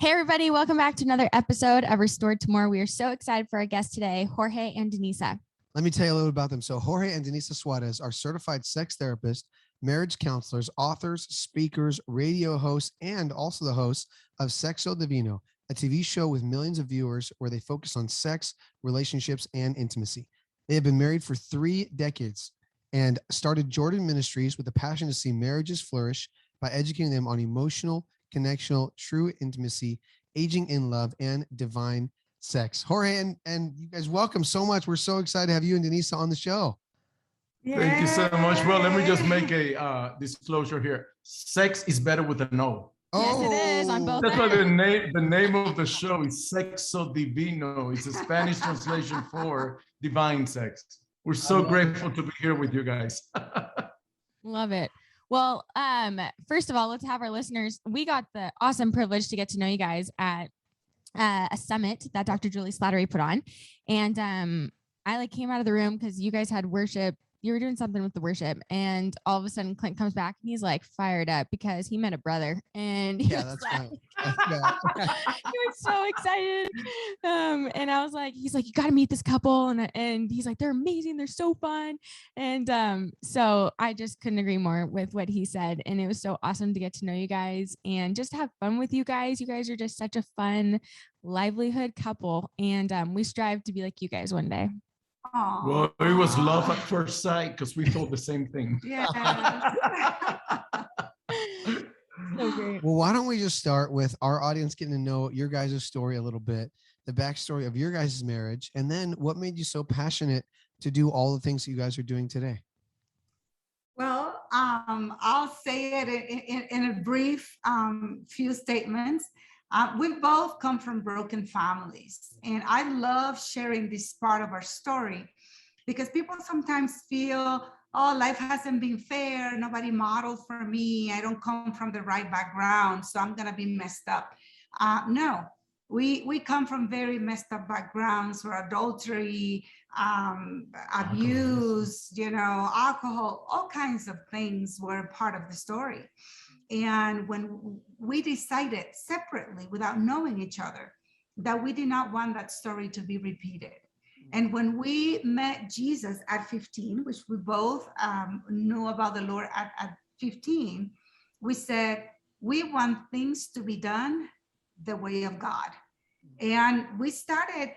Hey, everybody. Welcome back to another episode of Restored to More. We are so excited for our guests today, Jorge and Danisa. Let me tell you a little about them. So Jorge and Danisa Suarez are certified sex therapists, marriage counselors, authors, speakers, radio hosts, and also the hosts of Sexo Divino, a TV show with millions of viewers where they focus on sex, relationships, and intimacy. They have been married for 3 decades and started Jordan Ministries with a passion to see marriages flourish by educating them on emotional, connectional, true intimacy, aging in love, and divine sex. Jorge and you guys, welcome so much. We're so excited to have you and Danisa on the show. Thank you so much. Well, let me just make a disclosure here. Sex is better with an O. Yes, it is on both That's why ends. the name of the show is Sexo Divino. It's a Spanish translation for divine sex. We're so grateful to be here with you guys. Love it. Well, first of all, let's have our listeners. We got the awesome privilege to get to know you guys at a summit that Dr. Julie Slattery put on. And I came out of the room because you guys had worship. You were doing something with the worship, and all of a sudden Clint comes back and he's fired up because he met a brother, and he was so excited. And I was he's you got to meet this couple, and he's they're amazing, they're so fun, and so I just couldn't agree more with what he said, and it was so awesome to get to know you guys and just have fun with you guys. You guys are just such a fun livelihood couple, and we strive to be like you guys one day. Aww. Well, it was love at first sight because we thought the same thing. Yeah. So great. Well, why don't we just start with our audience getting to know your guys' story a little bit, the backstory of your guys' marriage, and then what made you so passionate to do all the things that you guys are doing today? Well, I'll say it in a brief few statements. We both come from broken families, and I love sharing this part of our story because people sometimes feel, oh, life hasn't been fair. Nobody modeled for me. I don't come from the right background, so I'm going to be messed up. No, we come from very messed up backgrounds where adultery, abuse, alcohol, all kinds of things were part of the story. And when we decided separately without knowing each other that we did not want that story to be repeated. And when we met Jesus at 15, which we both knew about the Lord at 15, we said, we want things to be done the way of God. And we started,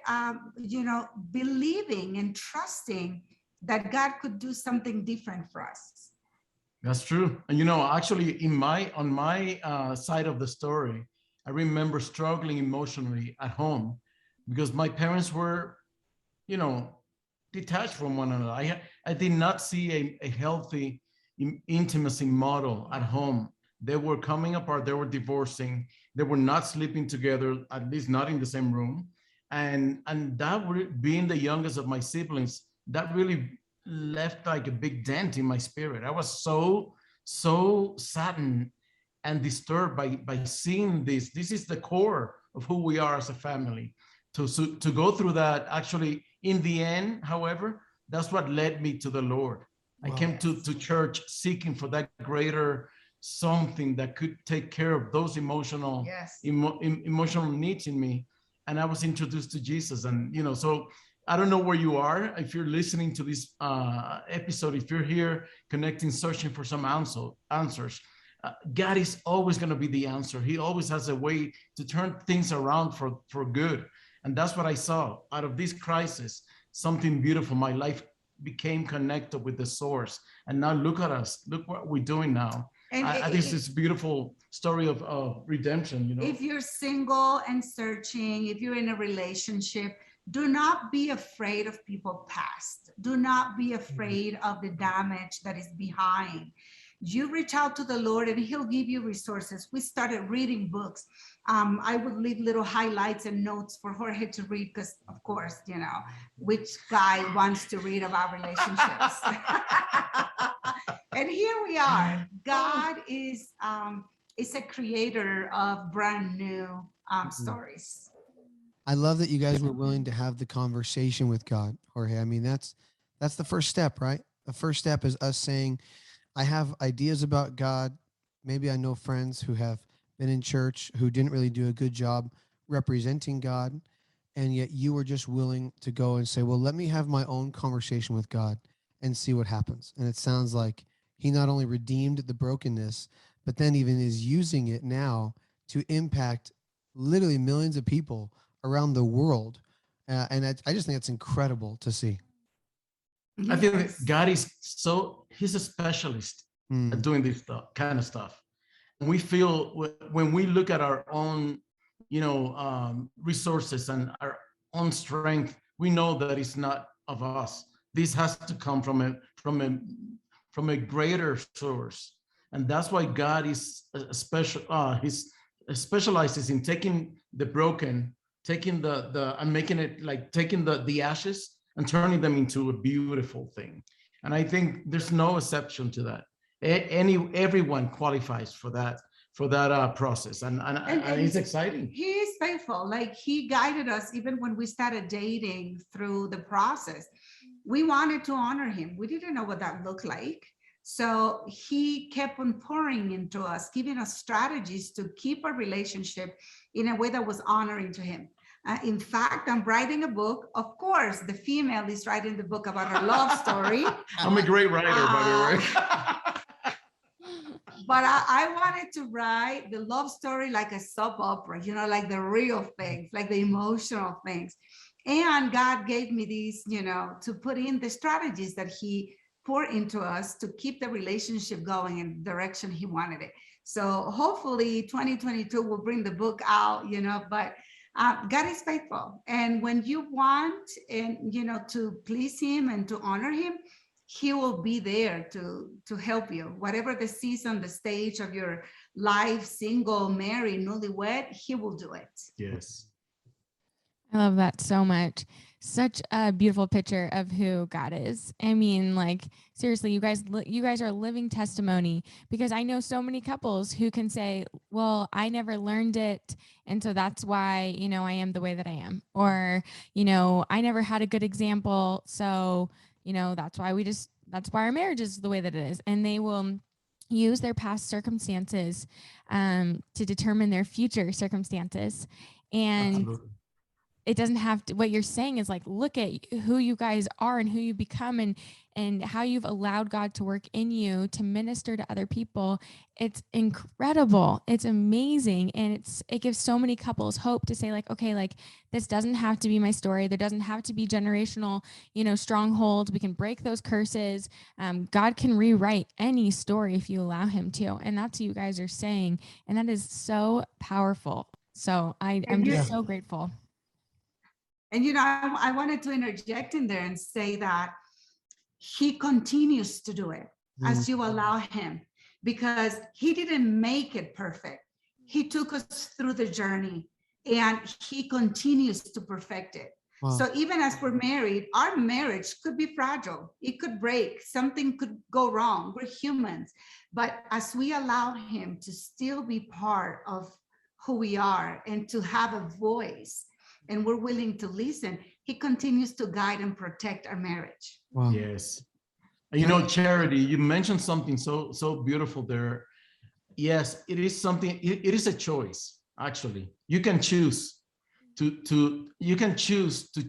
believing and trusting that God could do something different for us. That's true. And actually on my side of the story, I remember struggling emotionally at home because my parents were, detached from one another. I did not see a healthy intimacy model at home. They were coming apart, they were divorcing, they were not sleeping together, at least not in the same room. And that being the youngest of my siblings, that really left a big dent in my spirit. I was so saddened and disturbed by seeing this. This is the core of who we are as a family. To go through that, actually, in the end, however, that's what led me to the Lord. Wow. I came to church seeking for that greater something that could take care of those emotional needs in me. And I was introduced to Jesus. And, so I don't know where you are. If you're listening to this episode, if you're here connecting, searching for some answers, God is always going to be the answer. He always has a way to turn things around for good. And that's what I saw. Out of this crisis, something beautiful. My life became connected with the source. And now look at us. Look what we're doing now. I think it's this beautiful story of redemption. If you're single and searching, if you're in a relationship, do not be afraid of people's past. Do not be afraid of the damage that is behind. You reach out to the Lord and He'll give you resources. We started reading books. I would leave little highlights and notes for Jorge to read because, of course, which guy wants to read about relationships? And here we are. God is a creator of brand new stories. I love that you guys were willing to have the conversation with God, Jorge. I mean, that's the first step, right? The first step is us saying, I have ideas about God. Maybe I know friends who have been in church who didn't really do a good job representing God, and yet you were just willing to go and say, well, let me have my own conversation with God and see what happens. And it sounds like he not only redeemed the brokenness, but then even is using it now to impact literally millions of people around the world. And I just think it's incredible to see. I think that God is he's a specialist at doing this kind of stuff. And we feel when we look at our own, resources and our own strength, we know that it's not of us. This has to come from a greater source. And that's why God is special. He's specializes in taking the broken, taking the and making it like taking the ashes and turning them into a beautiful thing. And I think there's no exception to that. Everyone qualifies for that process, and it's exciting. He is faithful. Like he guided us even when we started dating through the process. We wanted to honor him. We didn't know what that looked like. So he kept on pouring into us, giving us strategies to keep our relationship in a way that was honoring to him. In fact, I'm writing a book. Of course, the female is writing the book about her love story. I'm a great writer, by the way. But I wanted to write the love story like a soap opera, like the real things, like the emotional things. And God gave me these, to put in the strategies that he poured into us to keep the relationship going in the direction he wanted it. So hopefully 2022 will bring the book out, but God is faithful. And when you want and, to please him and to honor him, he will be there to help you. Whatever the season, the stage of your life, single, married, newlywed, he will do it. Yes. I love that so much. Such a beautiful picture of who God is. I mean, like, seriously, you guys are a living testimony, because I know so many couples who can say, well, I never learned it, and so that's why, I am the way that I am. Or, I never had a good example, so, that's why our marriage is the way that it is. And they will use their past circumstances to determine their future circumstances. And Absolutely. It doesn't have to, what you're saying is like, look at who you guys are and who you become, and how you've allowed God to work in you to minister to other people. It's incredible. It's amazing. And it gives so many couples hope to say, like, okay, like, this doesn't have to be my story. There doesn't have to be generational, strongholds. We can break those curses. God can rewrite any story if you allow him to. And that's what you guys are saying. And that is so powerful. So I'm just so grateful. And, I wanted to interject in there and say that he continues to do it as you allow him, because he didn't make it perfect. He took us through the journey and he continues to perfect it. Wow. So even as we're married, our marriage could be fragile. It could break. Something could go wrong. We're humans. But as we allow him to still be part of who we are and to have a voice, and we're willing to listen, he continues to guide and protect our marriage. Wow. Yes. Charity, you mentioned something so beautiful there. Yes, it is something, it is a choice, actually. You can choose to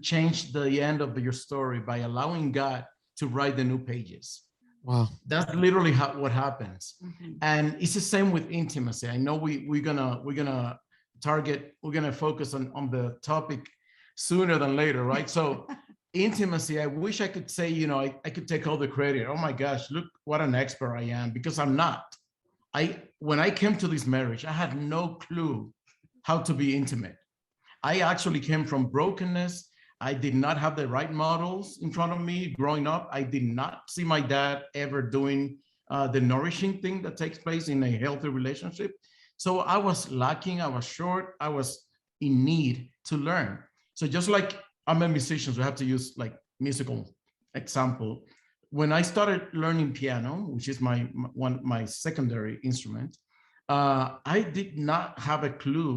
change the end of your story by allowing God to write the new pages. Wow. That's literally what happens. Mm-hmm. And it's the same with intimacy. I know we're gonna focus on the topic sooner than later, right? So intimacy, I wish I could say, I could take all the credit. Oh my gosh, look what an expert I am, because I'm not. When I came to this marriage, I had no clue how to be intimate. I actually came from brokenness. I did not have the right models in front of me growing up. I did not see my dad ever doing the nourishing thing that takes place in a healthy relationship. So I was lacking, I was short, I was in need to learn. So just like I'm a musician, so I have to use like musical example. When I started learning piano, which is my secondary instrument, I did not have a clue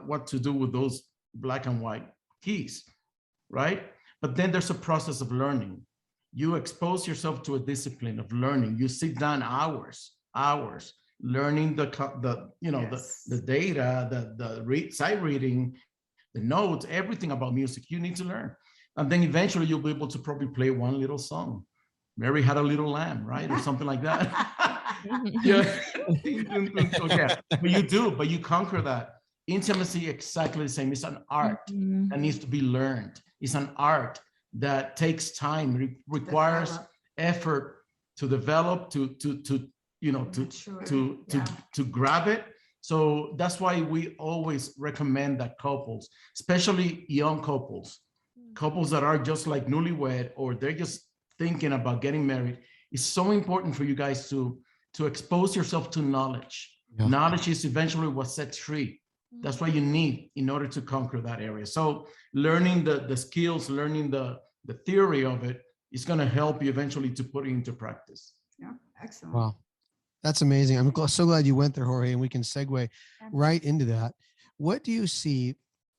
what to do with those black and white keys, right? But then there's a process of learning. You expose yourself to a discipline of learning. You sit down hours, learning the you know, Yes. the data, sight reading, the notes, everything about music you need to learn. And then eventually you'll be able to probably play one little song. Mary had a little lamb, right? Or something like that. Yeah. So, yeah, but you do, but you conquer that. Intimacy, exactly the same. It's an art Mhm. that needs to be learned. It's an art that takes time, requires Develop. effort to develop, to you know, Mature. to Yeah. to grab it. So that's why we always recommend that couples, especially young couples that are just like newlywed, or they're just thinking about getting married, it's so important for you guys to expose yourself to knowledge. Yeah. Knowledge is eventually what sets free. That's what you need in order to conquer that area. So learning the skills, learning the theory of it is going to help you eventually to put it into practice. Yeah. Excellent. Wow. That's amazing. I'm so glad you went there, Jorge, and we can segue right into that. What do you see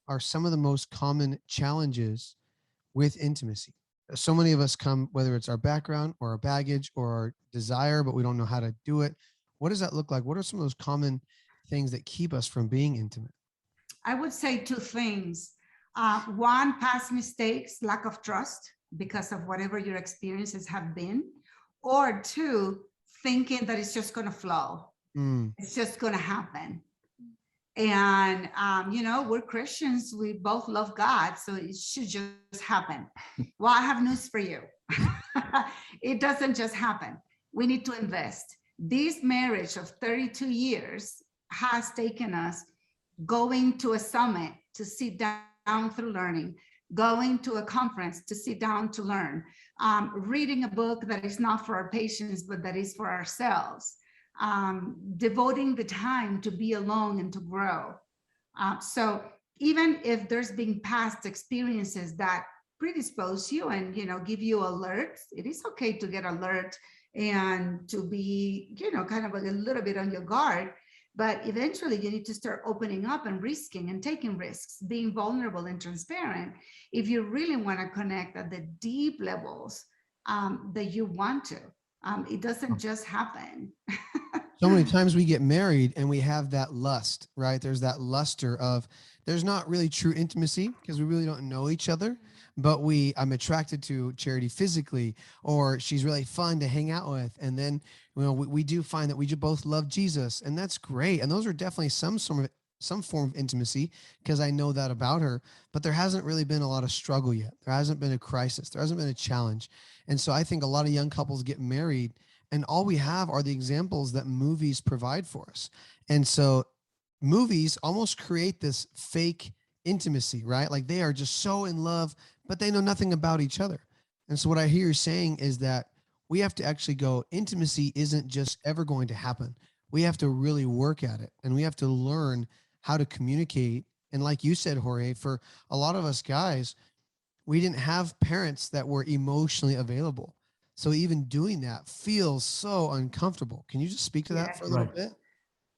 are some of the most common challenges with intimacy? So many of us come, whether it's our background or our baggage or our desire, but we don't know how to do it. What does that look like? What are some of those common things that keep us from being intimate? I would say two things. One, past mistakes, lack of trust because of whatever your experiences have been. Or two, thinking that it's just going to flow. It's just going to happen. And, we're Christians. We both love God. So it should just happen. Well, I have news for you. It doesn't just happen. We need to invest. This marriage of 32 years has taken us going to a summit to sit down through learning, going to a conference to sit down to learn, reading a book that is not for our patients, but that is for ourselves, devoting the time to be alone and to grow. So even if there's been past experiences that predispose you and, give you alerts, it is okay to get alert and to be, kind of a little bit on your guard. But eventually you need to start opening up and risking and taking risks, being vulnerable and transparent if you really want to connect at the deep levels that you want to. It doesn't just happen. So many times we get married and we have that lust, right? There's that luster of, there's not really true intimacy because we really don't know each other, but I'm attracted to Charity physically, or she's really fun to hang out with. And then, we do find that we both love Jesus, and that's great. And those are definitely some form of intimacy because I know that about her, but there hasn't really been a lot of struggle yet. There hasn't been a crisis. There hasn't been a challenge. And so I think a lot of young couples get married and all we have are the examples that movies provide for us. And so movies almost create this fake intimacy, right? Like they are just so in love, but they know nothing about each other. And so what I hear you saying is that we have to actually go, intimacy isn't just ever going to happen. We have to really work at it, and we have to learn how to communicate. And like you said, Jorge, for a lot of us guys, we didn't have parents that were emotionally available. So even doing that feels so uncomfortable. Can you just speak to that for a little bit?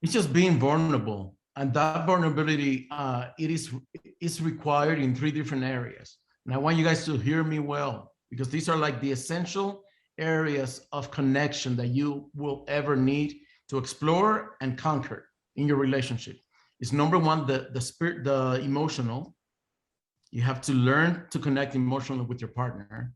It's just being vulnerable. And that vulnerability, is required in 3 different areas. And I want you guys to hear me well, because these are like the essential areas of connection that you will ever need to explore and conquer in your relationship. It's number 1, the spirit, the emotional. You have to learn to connect emotionally with your partner,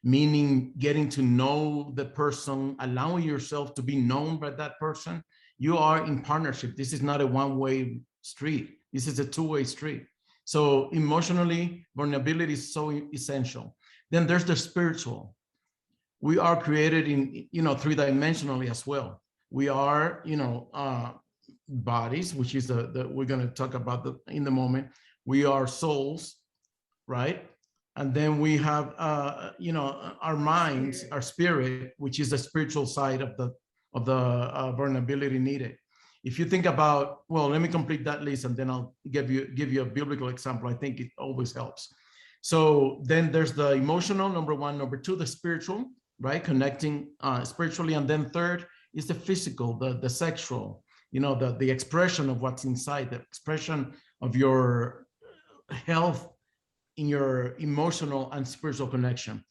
meaning getting to know the person, allowing yourself to be known by that person. You are in partnership. This is not a one-way street. This is a two-way street. So emotionally, vulnerability is so essential. Then there's the spiritual. We are created in, 3-dimensionally as well. We are, bodies, which is the we're going to talk about in the moment. We are souls, right? And then we have, our minds, our spirit, which is the spiritual side of the vulnerability needed. If you think about, well, let me complete that list, and then I'll give you a biblical example. I think it always helps. So then there's the emotional, number 1. Number 2, the spiritual, right? Connecting spiritually. And then 3rd is the physical, the sexual, the expression of what's inside, the expression of your health in your emotional and spiritual connection.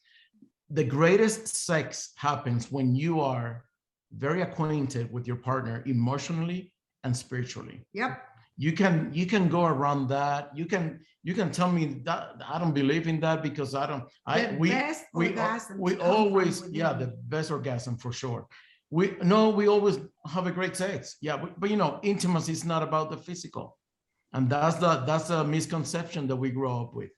The greatest sex happens when you are very acquainted with your partner emotionally and spiritually. Yep. You can go around that. You can tell me that I don't believe in that because we always, yeah, the best orgasm for sure. We always have a great sex. Yeah, but intimacy is not about the physical. And that's a misconception that we grow up with.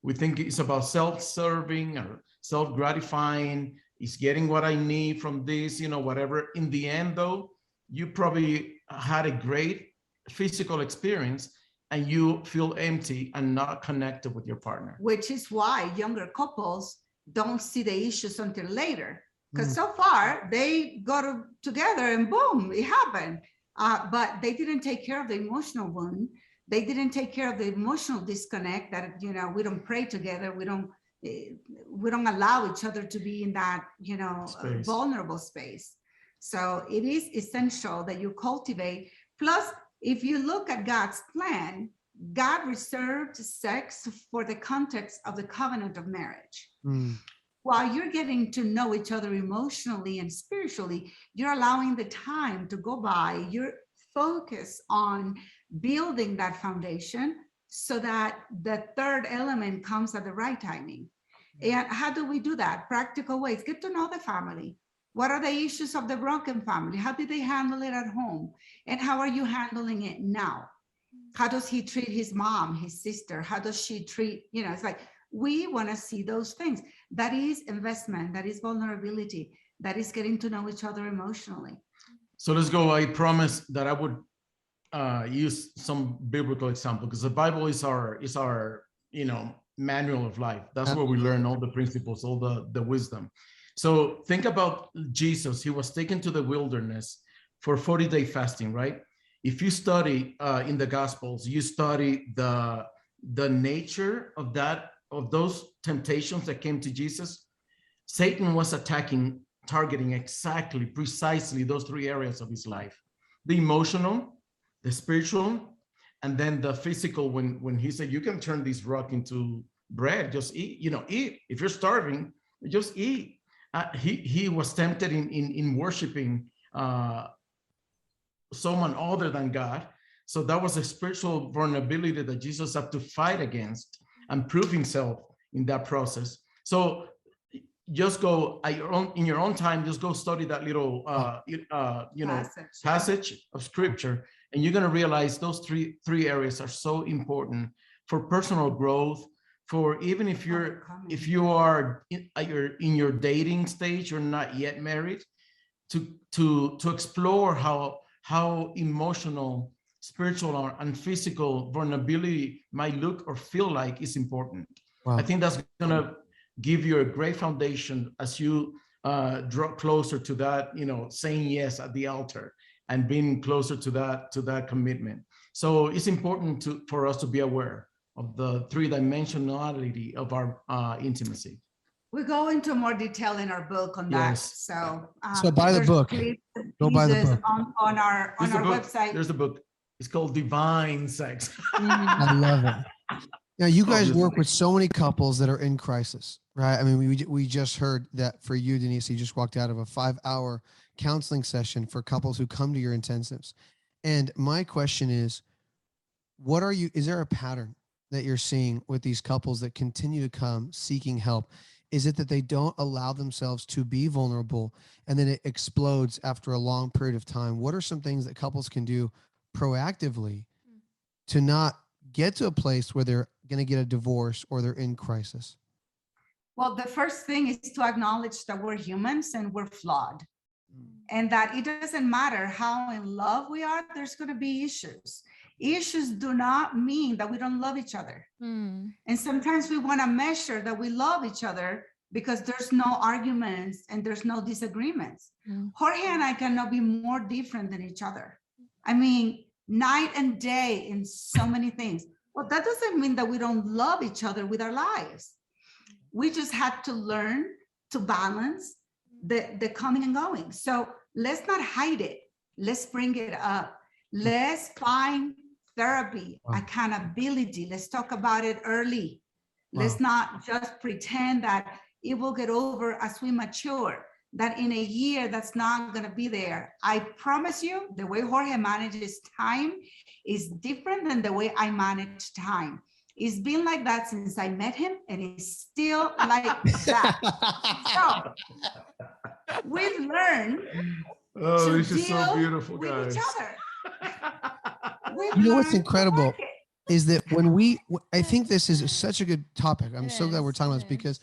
We think it's about self-serving or self-gratifying. It's getting what I need from this, whatever. In the end, though, you probably had a great physical experience and you feel empty and not connected with your partner. Which is why younger couples don't see the issues until later. Because so far they got together and boom, it happened. But they didn't take care of the emotional wound. They didn't take care of the emotional disconnect that, we don't pray together. We don't allow each other to be in that, vulnerable space. So it is essential that you cultivate. Plus, if you look at God's plan, God reserved sex for the context of the covenant of marriage. While you're getting to know each other emotionally and spiritually, you're allowing the time to go by. You're focused on building that foundation so that the third element comes at the right timing. And how do we do that? Practical ways. Get to know the family. What are the issues of the broken family? How did they handle it at home? And how are you handling it now? How does he treat his mom, his sister? How does she treat, it's like, we want to see those things. That is investment. That is vulnerability. That is getting to know each other emotionally. So let's go. I promised that I would use some biblical example because the Bible is our manual of life. That's where we learn all the principles, all the wisdom. So think about Jesus. He was taken to the wilderness for 40-day fasting, right? If you study in the Gospels, you study the nature of those temptations that came to Jesus. Satan was targeting precisely those three areas of his life: the emotional, the spiritual, and then the physical. When he said, you can turn this rock into bread, just eat, eat. If you're starving, just eat. He was tempted in worshiping someone other than God. So that was a spiritual vulnerability that Jesus had to fight against and prove himself in that process. So just go in your own time, just go study that little passage of scripture, and you're going to realize those three areas are so important for personal growth. For even if you are in your dating stage, you're not yet married, to explore how emotional, spiritual, and physical vulnerability might look or feel like is important. Wow. I think that's gonna give you a great foundation as you draw closer to that, saying yes at the altar and being closer to that commitment. So it's important for us to be aware of the three-dimensionality of our intimacy. We go into more detail in our book on that. So buy the book. Go buy the book on our website. There's a book. It's called Divine Sex. I love it. Now, you guys work with so many couples that are in crisis, right? I mean, we just heard that for you, Danisa, you just walked out of a 5-hour counseling session for couples who come to your intensives. And my question is, is there a pattern that you're seeing with these couples that continue to come seeking help? Is it that they don't allow themselves to be vulnerable and then it explodes after a long period of time? What are some things that couples can do proactively to not get to a place where they're going to get a divorce or they're in crisis? Well, the first thing is to acknowledge that we're humans and we're flawed, and that it doesn't matter how in love we are, there's going to be issues. Issues do not mean that we don't love each other. And sometimes we want to measure that we love each other because there's no arguments and there's no disagreements. Jorge and I cannot be more different than each other. I mean, night and day in so many things. Well, that doesn't mean that we don't love each other with our lives. We just had to learn to balance the coming and going. So let's not hide it. Let's bring it up. Let's find therapy, accountability. Let's talk about it early. Let's not just pretend that it will get over as we mature. that in a year that's not going to be there. I promise you, the way Jorge manages time is different than the way I manage time. It's been like that since I met him, and it's still like that. So we've learned Oh, to this is so deal beautiful, with guys. each other. We've You know what's learned to incredible work it. is that I think this is such a good topic. I'm so glad we're talking about this, because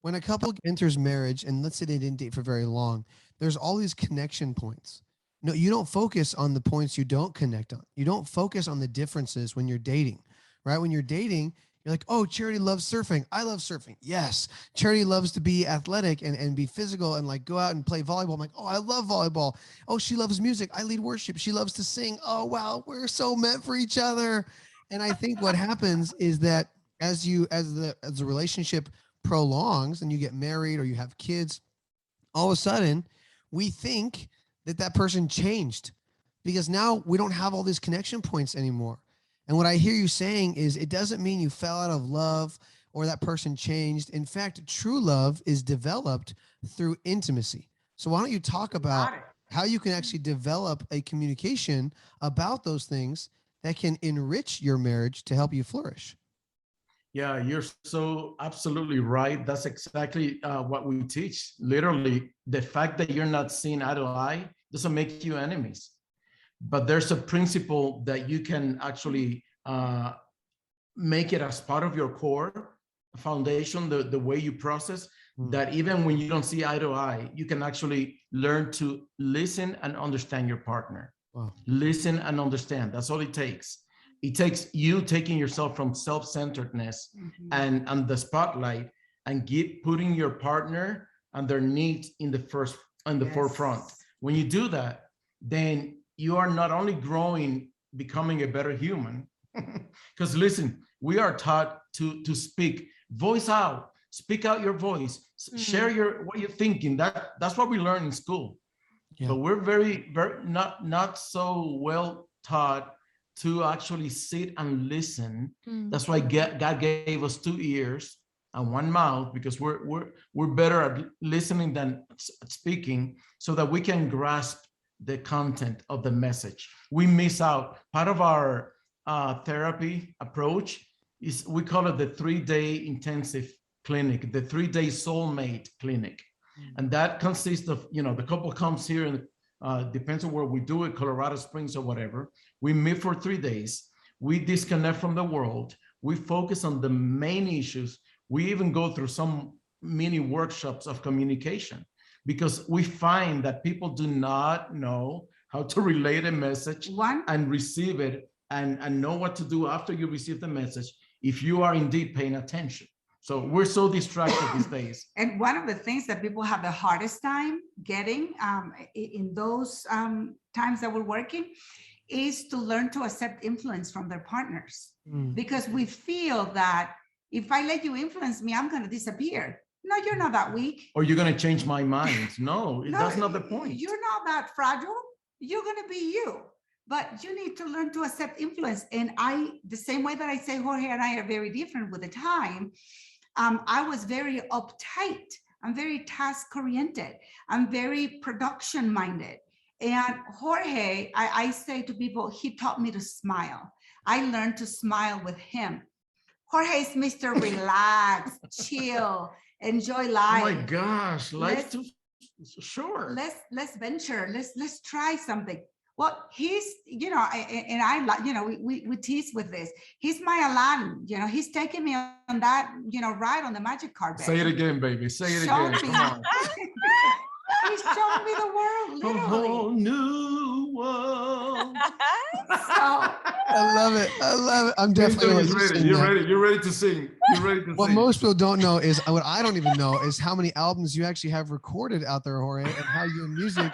when a couple enters marriage, and let's say they didn't date for very long, there's all these connection points. No, you don't focus on the points you don't connect on. You don't focus on the differences when you're dating, right? When you're dating, you're like, oh, Charity loves surfing. I love surfing. Yes. Charity loves to be athletic and be physical and like go out and play volleyball. I'm like, oh, I love volleyball. Oh, she loves music. I lead worship. She loves to sing. Oh, wow. We're so meant for each other. And I think what happens is that as the relationship prolongs and you get married or you have kids, all of a sudden we think that person changed, because now we don't have all these connection points anymore. And what I hear you saying is it doesn't mean you fell out of love or that person changed. In fact, true love is developed through intimacy. So why don't you talk about how you can actually develop a communication about those things that can enrich your marriage to help you flourish? Yeah, you're so absolutely right. That's exactly what we teach. Literally, the fact that you're not seeing eye to eye doesn't make you enemies. But there's a principle that you can actually make it as part of your core foundation, the way you process, that even when you don't see eye to eye, you can actually learn to listen and understand your partner. Wow. Listen and understand. That's all it takes. It takes you taking yourself from self-centeredness and the spotlight and putting your partner and their needs in the forefront. When you do that, then you are not only growing, becoming a better human, because listen, we are taught to speak, voice out, speak out your voice, share what you're thinking. That's what we learn in school. Yeah. But we're very not so well taught to actually sit and listen. That's why God gave us 2 ears and 1 mouth, because we're better at listening than speaking, so that we can grasp the content of the message. We miss out. Part of our therapy approach is, we call it the 3-day intensive clinic, the 3-day soulmate clinic. And that consists of, the couple comes here and depends on where we do it, Colorado Springs or whatever. We meet for 3 days. We disconnect from the world. We focus on the main issues. We even go through some mini workshops of communication, because we find that people do not know how to relate a message and receive it and know what to do after you receive the message, if you are indeed paying attention. So we're so distracted these days. And one of the things that people have the hardest time getting in those times that we're working is to learn to accept influence from their partners. Because we feel that if I let you influence me, I'm going to disappear. No, you're not that weak. Or you're going to change my mind. No, that's not the point. You're not that fragile. You're going to be you. But you need to learn to accept influence. And the same way that I say Jorge and I are very different with the time, I was very uptight. I'm very task oriented. I'm very production minded. And Jorge, I say to people, he taught me to smile. I learned to smile with him. Jorge is Mr. Relax, chill, enjoy life. Oh my gosh, life's too short. Let's venture. Let's try something. Well, he's, and I, we tease with this. He's my Aladdin, he's taking me on that, ride on the magic carpet. Say it again, baby. Say it again. Come on. He's showing me the world, literally. A whole new world. I love it. I'm definitely ready. You're ready to sing. What most people don't know is, what I don't even know is how many albums you actually have recorded out there, Jorge, and how your music,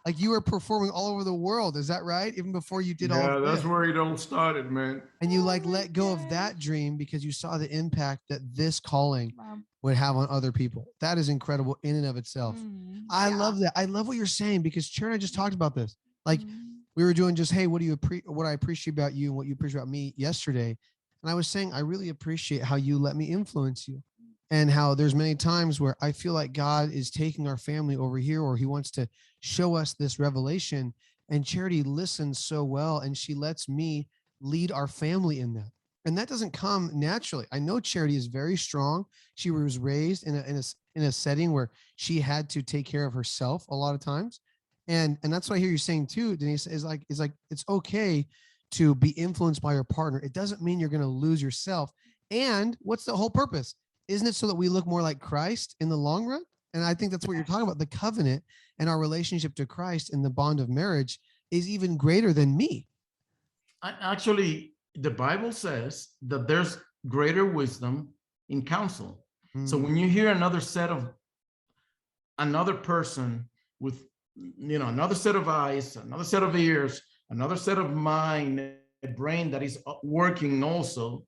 like, you were performing all over the world. Is that right? Even before you did all of this. Yeah, that's where it all started, man. And you let go of that dream because you saw the impact that this calling would have on other people. That is incredible in and of itself. I love that. I love what you're saying, because Chair and I just talked about this. Like, we were doing just, hey, what I appreciate about you and what you appreciate about me yesterday. And I was saying, I really appreciate how you let me influence you. and how there's many times where I feel like God is taking our family over here, or he wants to show us this revelation, and Charity listens so well, and she lets me lead our family in that. And that doesn't come naturally. I know Charity is very strong. She was raised in a setting where she had to take care of herself a lot of times. And that's what I hear you saying too, Denise, is like it's okay to be influenced by your partner. It doesn't mean you're going to lose yourself. And what's the whole purpose? Isn't it so that we look more like Christ in the long run? And I think that's what you're talking about. The covenant and our relationship to Christ in the bond of marriage is even greater than me. Actually, the Bible says that there's greater wisdom in counsel. So when you hear another person with, another set of eyes, another set of ears, another set of mind, a brain that is working also,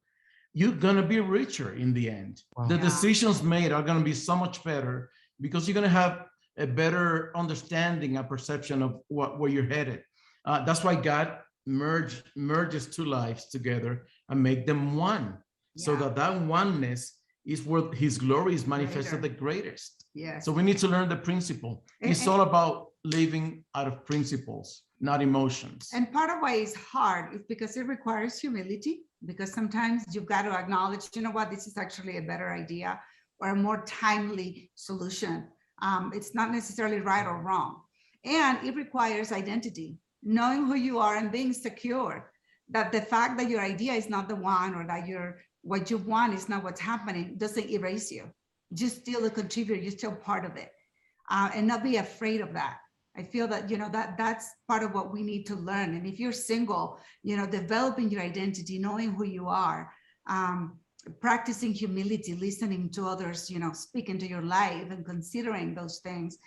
you're going to be richer in the end. Wow. The decisions made are going to be so much better because you're going to have a better understanding and perception of where you're headed. That's why God merges two lives together and make them one, so that oneness is where his glory is manifested the greatest. Yeah. So we need to learn the principle. It's all about living out of principles, not emotions. And part of why it's hard is because it requires humility, because sometimes you've got to acknowledge, this is actually a better idea or a more timely solution. It's not necessarily right or wrong. And it requires identity, knowing who you are and being secure that the fact that your idea is not the one, or that what you want is not what's happening, doesn't erase you. You're still a contributor, you're still part of it. And not be afraid of that. I feel that, that's part of what we need to learn. And if you're single, developing your identity, knowing who you are, practicing humility, listening to others, speak into your life and considering those things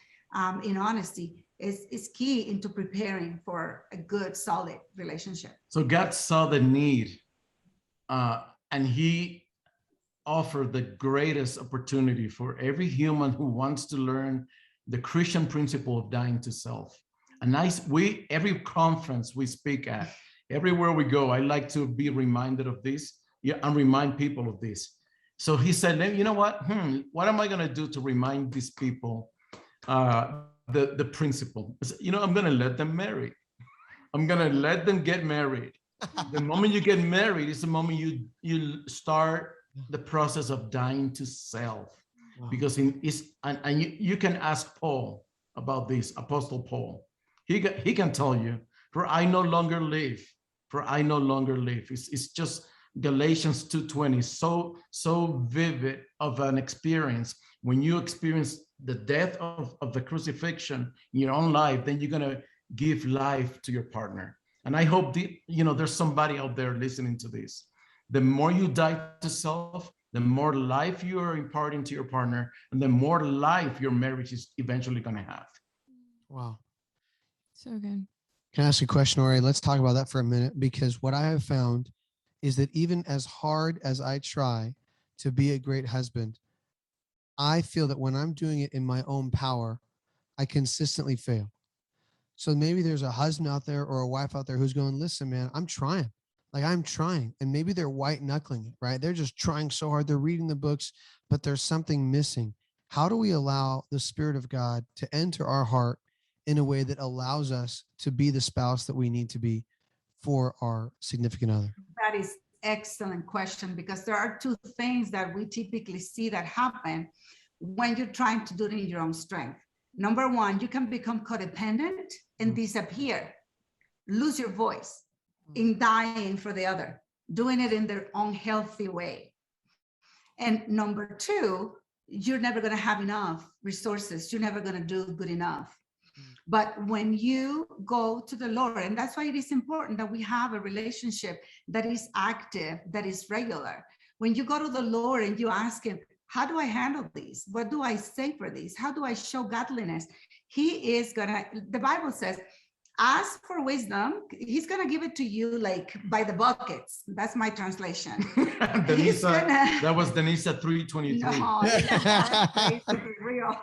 in honesty is key into preparing for a good, solid relationship. So God saw the need and he offered the greatest opportunity for every human who wants to learn the Christian principle of dying to self. And every conference we speak at, everywhere we go, I like to be reminded of this and remind people of this. So he said, you know what? What am I going to do to remind these people the principle? I'm going to let them marry. I'm going to let them get married. The moment you get married is the moment you start the process of dying to self. Wow. Because you can ask Paul about this, Apostle Paul. He can tell you, for I no longer live. It's just Galatians 2:20, so vivid of an experience. When you experience the death of the crucifixion in your own life, then you're going to give life to your partner. And I hope there's somebody out there listening to this. The more you die to self, the more life you are imparting to your partner, and the more life your marriage is eventually going to have. Wow. So good. Can I ask you a question, Ori? Let's talk about that for a minute, because what I have found is that even as hard as I try to be a great husband, I feel that when I'm doing it in my own power, I consistently fail. So maybe there's a husband out there or a wife out there who's going, listen, man, I'm trying. And maybe they're white knuckling it, right? They're just trying so hard. They're reading the books, but there's something missing. How do we allow the Spirit of God to enter our heart in a way that allows us to be the spouse that we need to be for our significant other? That is excellent question, because there are two things that we typically see that happen when you're trying to do it in your own strength. Number one, you can become codependent and disappear, lose your voice in dying for the other, doing it in their own healthy way. And number two, you're never going to have enough resources. You're never going to do good enough. But when you go to the Lord, and that's why it is important that we have a relationship that is active, that is regular. When you go to the Lord and you ask him, how do I handle these? What do I say for these? How do I show godliness? He is gonna, the Bible says, ask for wisdom. He's gonna give it to you like by the buckets. That's my translation. Danisa, that was Danisa 3:23. No, to be real.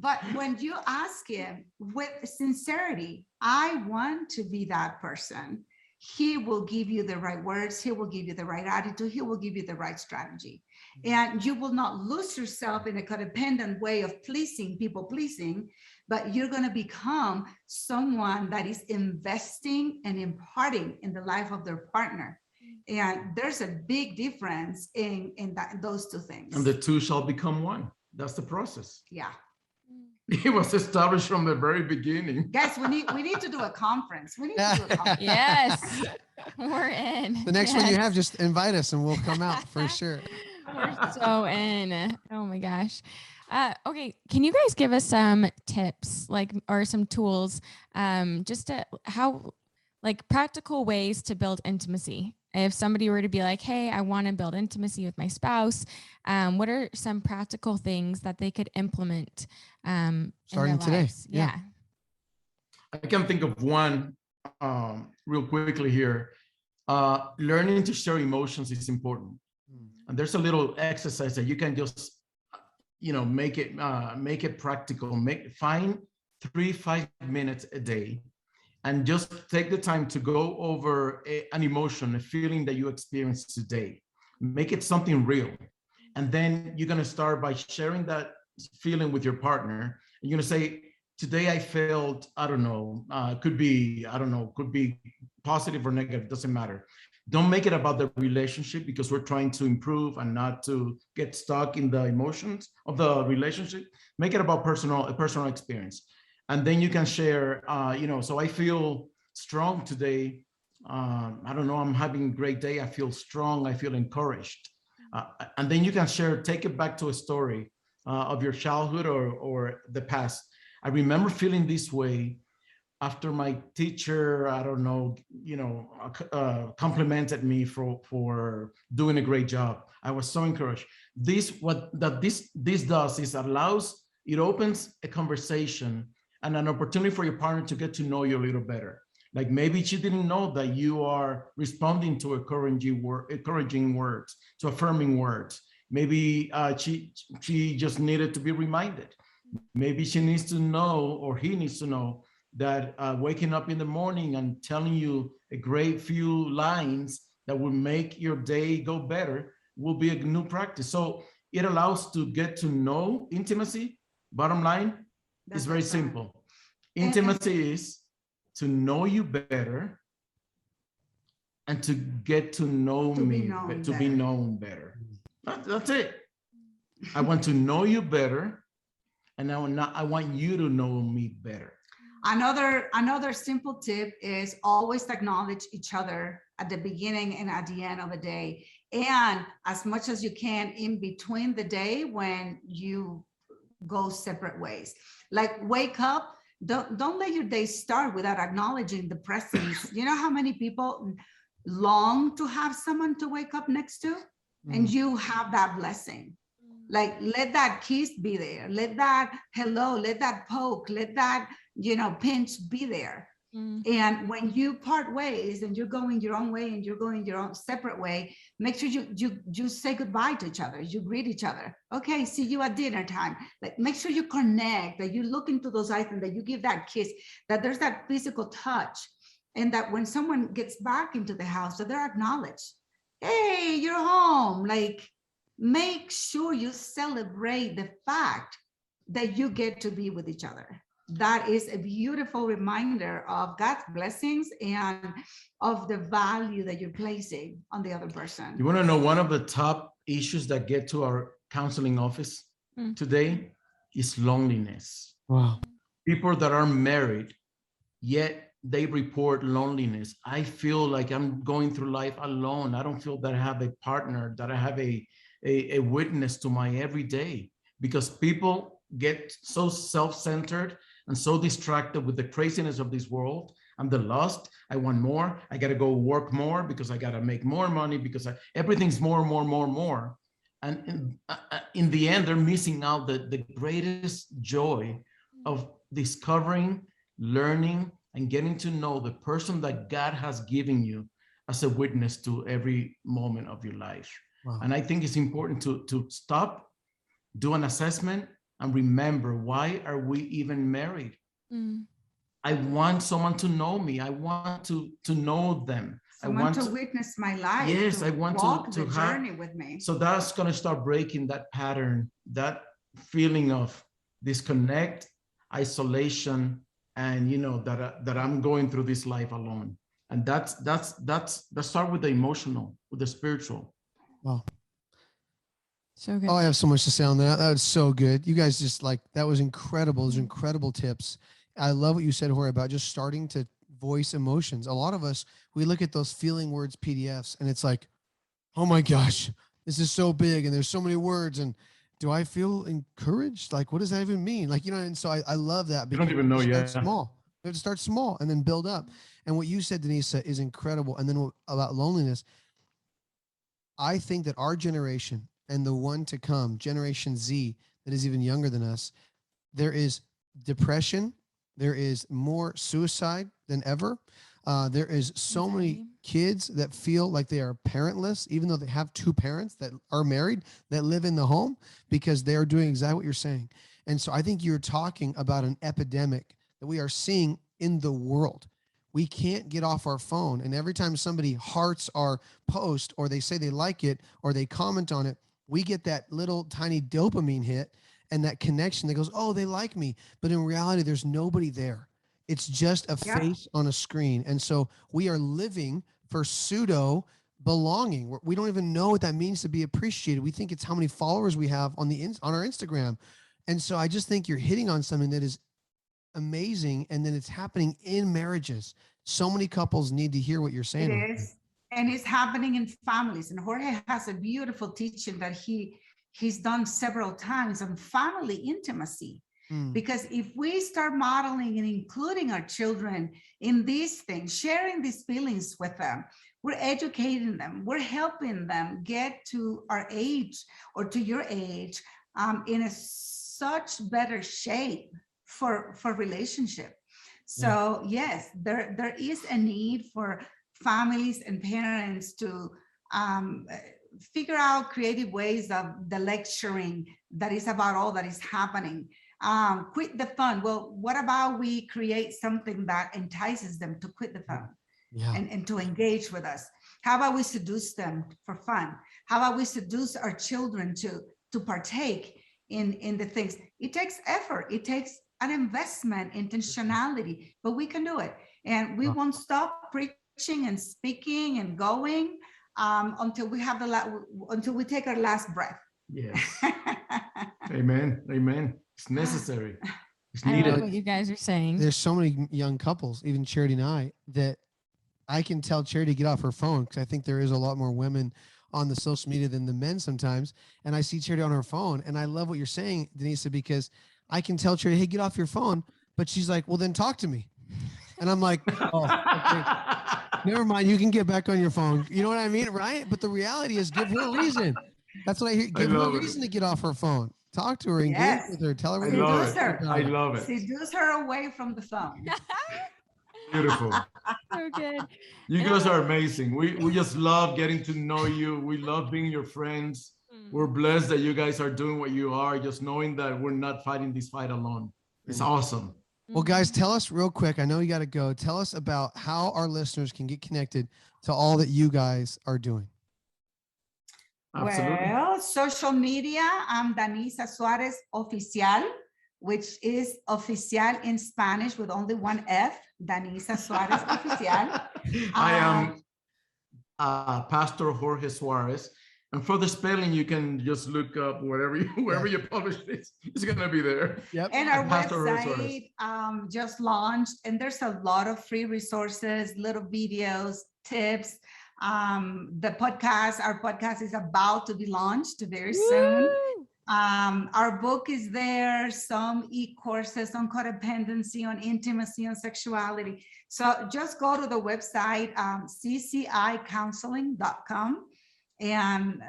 But when you ask him with sincerity, I want to be that person. he will give you the right words, he will give you the right attitude, he will give you the right strategy. And you will not lose yourself in a codependent way of people pleasing, but you're going to become someone that is investing and imparting in the life of their partner. And there's a big difference in those two things. And the two shall become one. That's the process. Yeah. It was established from the very beginning. Guys, we need to do a conference. We need to do a conference. Yes, we're in. The next one you have, just invite us and we'll come out for sure. We're so in. Oh my gosh. Okay, can you guys give us some tips, or some tools, just to practical ways to build intimacy? If somebody were to be like, hey, I want to build intimacy with my spouse, what are some practical things that they could implement starting today? Yeah. I can think of one real quickly here. Learning to share emotions is important. And there's a little exercise that you can just, make it practical. Find 3-5 minutes a day and just take the time to go over an emotion, a feeling that you experienced today. Make it something real. And then you're going to start by sharing that feeling with your partner. You're going to say, today I felt, could be positive or negative, doesn't matter. Don't make it about the relationship, because we're trying to improve and not to get stuck in the emotions of the relationship. Make it about a personal experience. And then you can share, so I feel strong today. I'm having a great day. I feel strong. I feel encouraged. And then you can take it back to a story of your childhood or the past. I remember feeling this way after my teacher, complimented me for doing a great job. I was so encouraged. This does is it opens a conversation and an opportunity for your partner to get to know you a little better. Like maybe she didn't know that you are responding to encouraging words, to affirming words. Maybe she just needed to be reminded. Maybe she needs to know, or he needs to know, that waking up in the morning and telling you a great few lines that will make your day go better will be a new practice. So it allows to get to know intimacy. Bottom line, it's very simple. Intimacy is to know you better and to get to know me, to be known better. That's it. I want to know you better, and I want you to know me better. Another simple tip is always acknowledge each other at the beginning and at the end of the day, and as much as you can in between the day when you go separate ways. Like wake up, don't let your day start without acknowledging the presence. You know how many people long to have someone to wake up next to, and you have that blessing. Like let that kiss be there, let that hello, let that poke, let that pinch be there. And when you part ways and you're going your own way and you're going your own separate way, make sure you say goodbye to each other. You greet each other. Okay, see you at dinner time. Like make sure you connect, that you look into those eyes and that you give that kiss, that there's that physical touch, and that when someone gets back into the house, that they're acknowledged. Hey, you're home. Like make sure you celebrate the fact that you get to be with each other. That is a beautiful reminder of God's blessings and of the value that you're placing on the other person. You want to know one of the top issues that get to our counseling office today is loneliness. Wow. People that are married, yet they report loneliness. I feel like I'm going through life alone. I don't feel that I have a partner, that I have a witness to my everyday, because people get so self-centered and so distracted with the craziness of this world and the lust. I want more. I got to go work more because I got to make more money, because everything's more. And in the end, they're missing out the greatest joy of discovering, learning, and getting to know the person that God has given you as a witness to every moment of your life. Wow. And I think it's important to stop, do an assessment, and remember, why are we even married? I want someone to know me. I want to know them. Someone I want to witness my life. Yes, to I want walk to the have, journey with me. So that's going to start breaking that pattern, that feeling of disconnect, isolation, and that I'm going through this life alone. And that start with the emotional, with the spiritual. Wow. So good. Oh, I have so much to say on that. That was so good. You guys just that was incredible. Those incredible tips. I love what you said, Jorge, about just starting to voice emotions. A lot of us, we look at those feeling words PDFs and it's like, oh my gosh, this is so big and there's so many words. And do I feel encouraged? Like, what does that even mean? And so I love that because you don't even know yet. Small. You have to start small and then build up. And what you said, Danisa, is incredible. And then about loneliness, I think that our generation and the one to come, Generation Z, that is even younger than us, there is depression. There is more suicide than ever. There is so many kids that feel like they are parentless, even though they have two parents that are married, that live in the home, because they are doing exactly what you're saying. And so I think you're talking about an epidemic that we are seeing in the world. We can't get off our phone. And every time somebody hearts our post, or they say they like it, or they comment on it, we get that little tiny dopamine hit and that connection that goes, oh, they like me. But in reality, there's nobody there. It's just a face on a screen. And so we are living for pseudo belonging. We don't even know what that means to be appreciated. We think it's how many followers we have on our Instagram. And so I just think you're hitting on something that is amazing. And then it's happening in marriages. So many couples need to hear what you're saying. It is. And it's happening in families. And Jorge has a beautiful teaching that he's done several times on family intimacy. Because if we start modeling and including our children in these things, sharing these feelings with them, we're educating them, we're helping them get to our age or to your age in a such better shape for relationship. So yes, there is a need for families and parents to figure out creative ways of the lecturing that is about all that is happening. Quit the phone. Well, what about we create something that entices them to quit the phone and to engage with us? How about we seduce them for fun? How about we seduce our children to partake in the things? It takes effort. It takes an investment, intentionality, but we can do it. And we won't stop preaching and speaking and going until we have until we take our last breath. Yes. Amen. Amen. It's necessary. It's I needed. love what you guys are saying. There's so many young couples, even Charity and I, that I can tell Charity to get off her phone, because I think there is a lot more women on the social media than the men sometimes. And I see Charity on her phone, and I love what you're saying, Danisa, because I can tell Charity, hey, get off your phone. But she's like, well, then talk to me. And I'm like, oh, okay. Never mind. You can get back on your phone. You know what I mean? Right? But the reality is, give her a reason. That's what I hear. Give her a reason to get off her phone. Talk to her, engage with her, tell her what I love it. Seduce her away from the phone. Beautiful. So good. You guys are amazing. We just love getting to know you. We love being your friends. We're blessed that you guys are doing what you are, just knowing that we're not fighting this fight alone. It's awesome. Well, guys, tell us real quick. I know you got to go. Tell us about how our listeners can get connected to all that you guys are doing. Absolutely. Well, social media, I'm Danisa Suarez Oficial, which is oficial in Spanish with only one F, Danisa Suarez Oficial. I am Pastor Jorge Suarez. And for the spelling, you can just look up wherever you publish this. It's going to be there. Yep. And our website just launched, and there's a lot of free resources, little videos, tips. The podcast, our podcast is about to be launched very soon. Our book is there, some e-courses on codependency, on intimacy, on sexuality. So just go to the website, ccicounseling.com and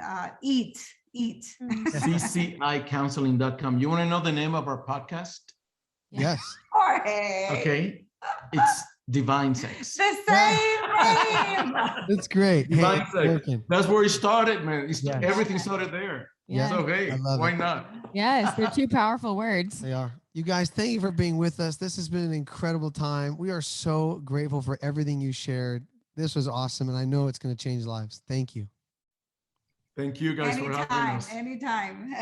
eat. ccicounseling.com. You want to know the name of our podcast? Yes. Jorge. Okay. It's Divine Sex. The same name. That's great. Divine Hey, Sex. That's where it started, man. Everything started there. Yeah. So, hey, I love why it. not? Yes, they're two powerful words. They are. You guys, thank you for being with us. This has been an incredible time. We are so grateful for everything you shared. This was awesome, and I know it's going to change lives. Thank you. Thank you guys for having Anytime, us. anytime.